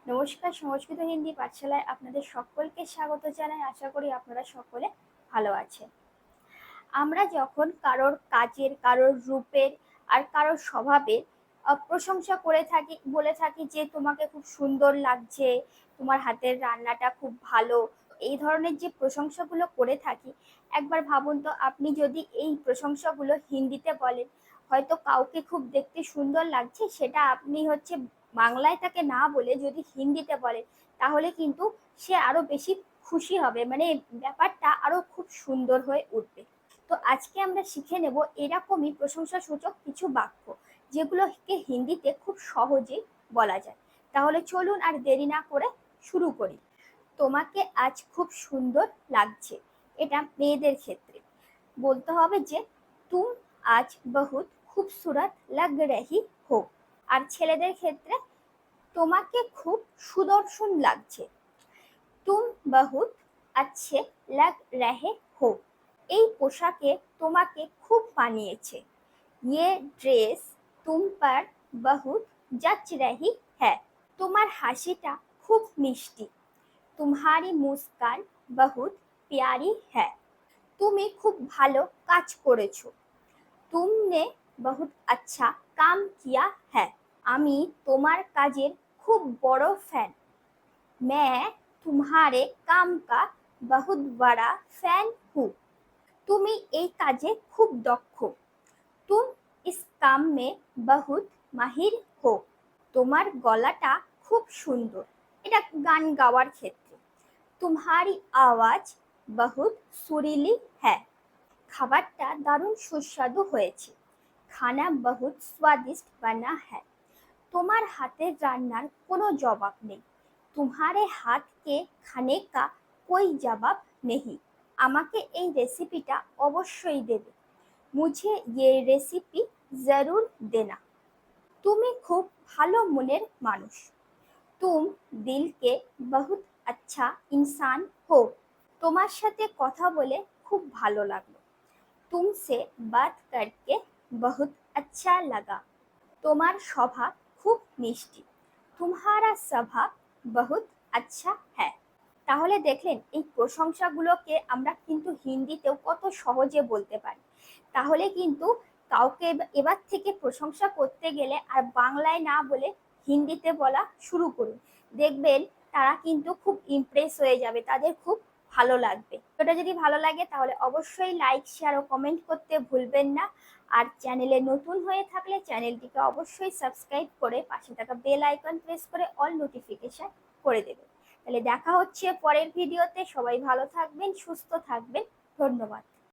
নমস্কার, সংস্কৃত হিন্দি পাঠশালায় আপনাদের সকলকে স্বাগত জানাই। আশা করি আপনারা সকলে ভালো আছেন। আমরা যখন কারোর কাজের, কারোর রূপের আর কারোর স্বভাবের প্রশংসা করে থাকি, বলে থাকি যে তোমাকে খুব সুন্দর লাগছে, তোমার হাতের রান্নাটা খুব ভালো, এই ধরনের যে প্রশংসাগুলো করে থাকি, একবার ভাবুন তো আপনি যদি এই প্রশংসাগুলো হিন্দিতে বলেন, হয়তো কাউকে খুব দেখতে সুন্দর লাগছে, সেটা আপনি বাংলায় তাকে না বলে যদি হিন্দিতে বলেন, তাহলে কিন্তু সে আরো বেশি খুশি হবে, মানে ব্যাপারটা আরো খুব সুন্দর হয়ে উঠবে। তো আজকে আমরা শিখে নেব এরকমই প্রশংসাসূচক কিছু বাক্য, যেগুলোকে হিন্দিতে খুব সহজেই বলা যায়। তাহলে চলুন আর দেরি না করে শুরু করি। তোমাকে আজ খুব সুন্দর লাগছে, এটা মেয়েদের ক্ষেত্রে বলতে হবে যে তুম আজ বহুত খুবসুরত লাগ রহি হো। আর ছেলেদের ক্ষেত্রে তোমাকে খুব সুদর্শন লাগছে, তুম বহুত আচ্ছে লাগ রহে হো। এই পোশাকে তোমাকে খুব মানিয়েছে, ये ड्रेस तुम पर बहुत जच रही है। তোমার হাসিটা খুব মিষ্টি, तुम्हारी मुस्कान बहुत प्यारी है। তুমি খুব ভালো কাজ করেছো, तुमने बहुत अच्छा काम किया है। আমি তোমার কাজের খুব বড় ফ্যান, मैं तुम्हारे काम का बहुत बड़ा फैन हूँ। তুমি এই কাজে খুব দক্ষ, तुम इस काम में बहुत মাহির হো। তোমার গলাটা খুব সুন্দর, এটা গান গাওয়ার ক্ষেত্রে। तुम्हारी आवाज बहुत सुरीली है। খাবারটা দারুণ সুস্বাদু হয়েছে, খানা বহুত স্বাদিষ্ট বানা है। তোমার হাতের রান্নার কোনো জবাব নেই, तुम्हारे हाथ के खाने का कोई जवाब नहीं। আমাকে এই রেসিপিটা অবশ্যই দেবে, মুঝে ये রেসিপি জরুর দেনা। তুমি খুব ভালো মনের মানুষ, তুম দিল কে বহুত আচ্ছা ইনসান হো। তোমার সাথে কথা বলে খুব ভালো লাগলো, তুমসে বাত করকে বহুত আচ্ছা লাগা। তোমার স্বভাব খুব মিষ্টি, तुम्हारा स्वभाव बहुत अच्छा है। তাহলে দেখলেন এই প্রশংসাগুলোকে আমরা কিন্তু হিন্দিতেও কত সহজে বলতে পারি। তাহলে কিন্তু কাউকে এবার থেকে প্রশংসা করতে গেলে আর বাংলায় না বলে হিন্দিতে বলা শুরু করুন, দেখবেন তারা কিন্তু খুব ইমপ্রেস হয়ে যাবে, তাদের খুব ভালো লাগবে। এটা যদি ভালো লাগে তাহলে অবশ্যই লাইক, শেয়ার ও কমেন্ট করতে ভুলবেন না। আর চ্যানেলে নতুন হয়ে থাকলে চ্যানেলটিকে অবশ্যই সাবস্ক্রাইব করে পাশে থাকা বেল আইকন প্রেস করে অল নোটিফিকেশন করে দেবেন। তাহলে দেখা হচ্ছে পরের ভিডিওতে। সবাই ভালো থাকবেন, সুস্থ থাকবেন। ধন্যবাদ।